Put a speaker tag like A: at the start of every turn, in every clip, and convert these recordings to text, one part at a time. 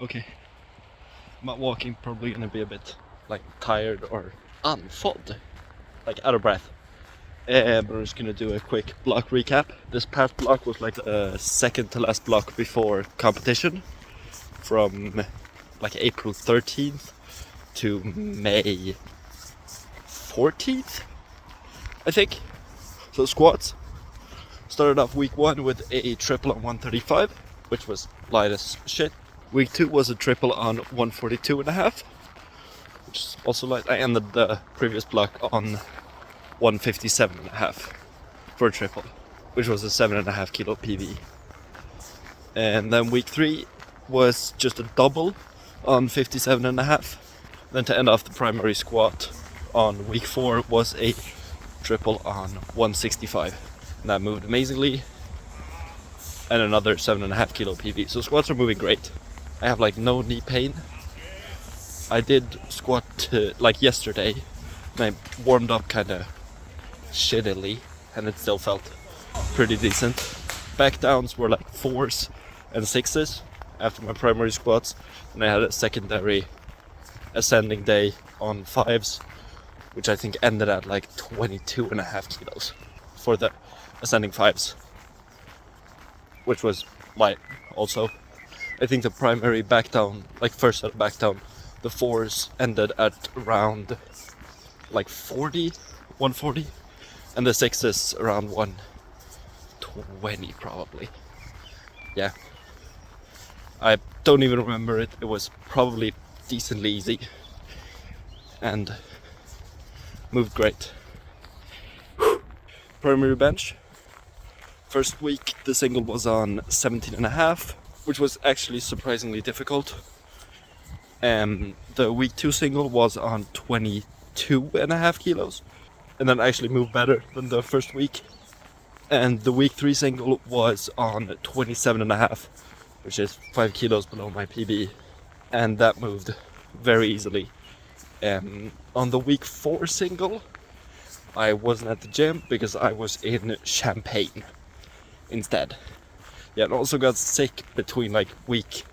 A: Okay, my walking probably gonna be a bit like tired or unfod, like out of breath. But I'm just gonna do a quick block recap. This past block was like the second to last block before competition, from like April 13th to May 14th, I think. So squats. Started off week 1 with a triple on 135, which was light as shit. Week 2 was a triple on 142.5, which is also light. I ended the previous block on 157.5 for a triple, which was a 7.5 kilo PB. And then week 3 was just a double on 57.5. Then to end off the primary squat on week 4 was a triple on 165. And that moved amazingly. And another 7.5 kilo PB. So squats are moving great. I have like no knee pain. I did squat like yesterday, and I warmed up kind of shittily, and it still felt pretty decent. Back downs were like 4s and 6s after my primary squats, and I had a secondary ascending day on 5s, which I think ended at like 22.5 kilos for the ascending 5s, which was light also. I think the primary back down, like first set of back down, the 4s ended at around like 140, and the 6s around 120 probably. Yeah. I don't even remember it. It was probably decently easy and moved great. Primary bench. First week the single was on 17.5, which was actually surprisingly difficult. The week 2 single was on 22.5 kilos, and then actually moved better than the first week. And the week 3 single was on 27.5, which is 5 kilos below my PB, and that moved very easily. On the week 4 single, I wasn't at the gym because I was in Champagne instead. Yeah, and also got sick between like week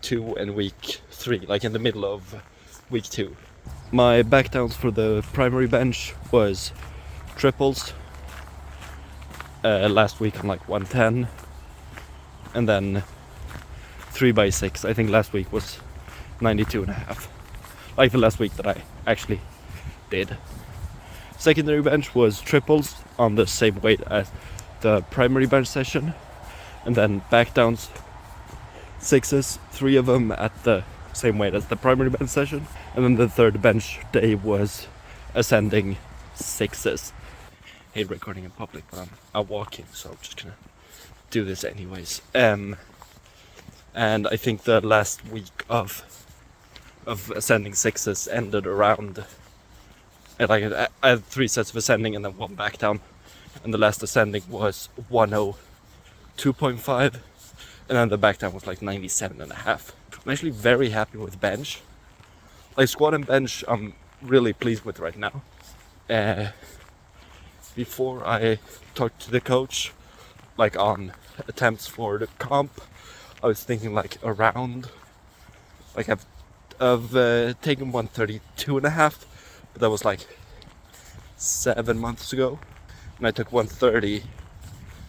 A: 2 and week 3, like in the middle of week 2. My back downs for the primary bench was triples. Last week on like 110, and then 3x6. I think last week was 92.5. Like the last week that I actually did. Secondary bench was triples on the same weight as the primary bench session, and then back downs 6s, 3 of them at the same weight as the primary bench session, and then the third bench day was ascending 6s. I hate recording in public, but I'm out walking, so I'm just gonna do this anyways. And I think the last week of ascending 6s ended around, like I had 3 sets of ascending and then 1 back down, and the last ascending was 102.5, and then the back down was like 97.5. I'm actually very happy with bench. Like squat and bench, I'm really pleased with right now. Before I talked to the coach, like on attempts for the comp, I was thinking like around, like I've taken 132.5, but that was like 7 months ago, and I took 130,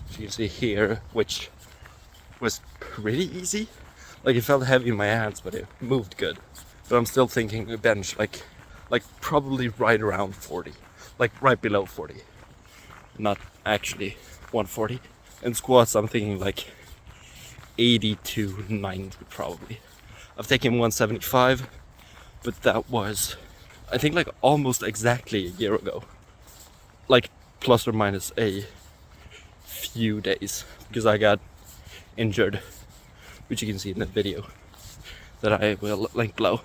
A: as you can see here, which was pretty easy. Like it felt heavy in my hands, but it moved good. But I'm still thinking a bench like probably right around 40, like right below 40, not actually 140. And squats I'm thinking like 80 to 90 probably. I've taken 175, but that was, I think, like almost exactly a year ago, like plus or minus a few days, because I got injured, which you can see in the video that I will link below.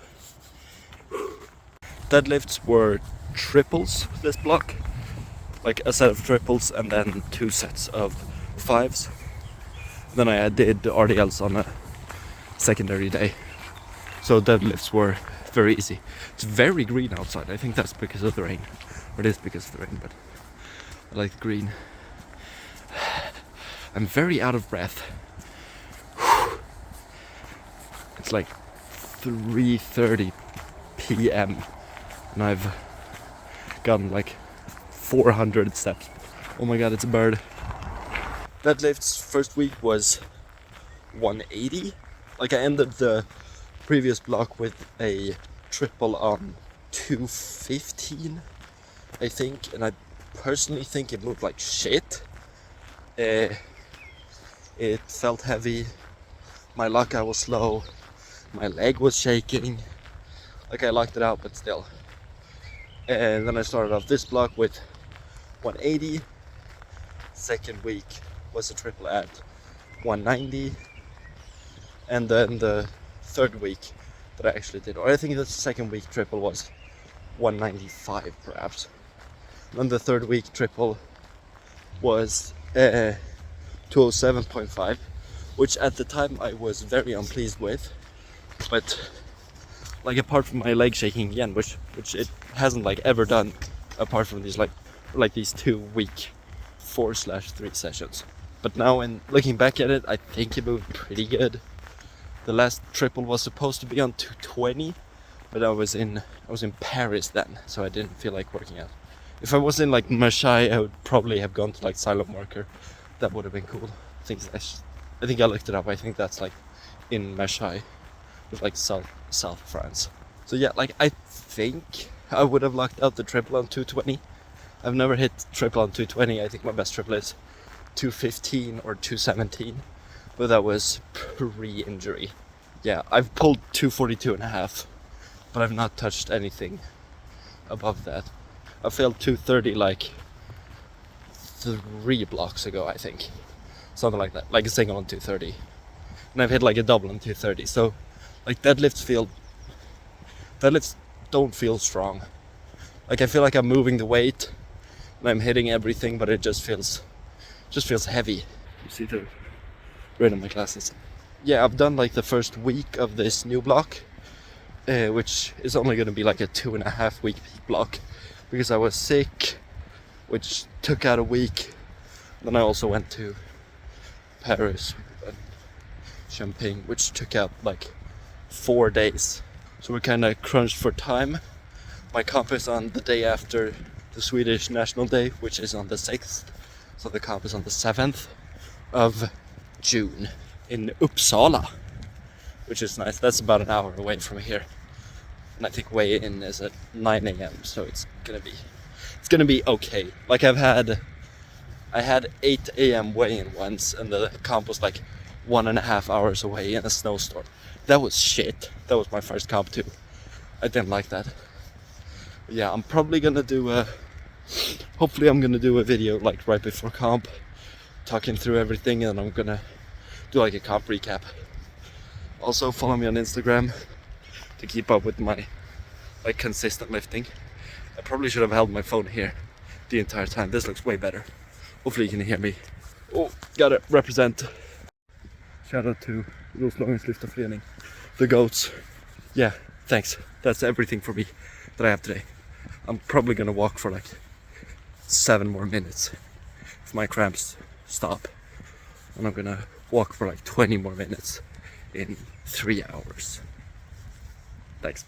A: Deadlifts were triples this block, like a set of triples and then 2 sets of 5s. Then I did RDLs on a secondary day, so deadlifts were very easy. It's very green outside. I think that's because of the rain, or it is because of the rain, but I like the green. I'm very out of breath. It's like 3:30 p.m. and I've gotten like 400 steps. Oh my god, it's a bird. Deadlift's first week was 180. Like I ended the previous block with a triple on 215, I think, and I personally think it moved like shit. It felt heavy, my lockout was slow, my leg was shaking, like I locked it out but still. And then I started off this block with 180, second week was a triple at 190, and then the third week that I actually did, or I think the second week triple was 195 perhaps. Then the third week triple was 207.5, which at the time I was very unpleased with, but like apart from my leg shaking again, which it hasn't like ever done apart from these like these 2 week 4/3 sessions. But now in looking back at it, I think it moved pretty good. The last triple was supposed to be on 220, but I was in Paris then, so I didn't feel like working out. If I was in like Marseille, I would probably have gone to like Silent Marker. That would have been cool. I think I looked it up. I think that's like in Marseille, with like South France. So yeah, like I think I would have locked out the triple on 220. I've never hit triple on 220. I think my best triple is 215 or 217, but that was pre-injury. Yeah, I've pulled 242.5, but I've not touched anything above that. I failed 230 like 3 blocks ago, I think. Something like that, like a single on 230. And I've hit like a double on 230. So like deadlifts don't feel strong. Like I feel like I'm moving the weight and I'm hitting everything, but it just feels heavy. You see the red on my glasses. Yeah, I've done like the first week of this new block, which is only going to be like a 2.5 week block, because I was sick, which took out a week. Then I also went to Paris and Champagne, which took out like 4 days. So we're kind of crunched for time. My comp is on the day after the Swedish National Day, which is on the 6th. So the comp is on the 7th of June in Uppsala, which is nice. That's about an hour away from here. And I think weigh-in is at 9 a.m. So it's gonna be okay. Like I had 8 a.m. weigh-in once, and the comp was like 1.5 hours away in a snowstorm. That was shit. That was my first comp too. I didn't like that. But yeah, I'm probably gonna do hopefully I'm gonna do a video like right before comp, talking through everything, and I'm gonna do like a comp recap. Also follow me on Instagram to keep up with my like consistent lifting. I probably should have held my phone here the entire time. This looks way better. Hopefully you can hear me. Oh, gotta represent. Shout out to Roslagens Lyftarförening, the goats. Yeah, thanks. That's everything for me that I have today. I'm probably gonna walk for like 7 more minutes if my cramps stop, and I'm gonna walk for like 20 more minutes in 3 hours. Thanks.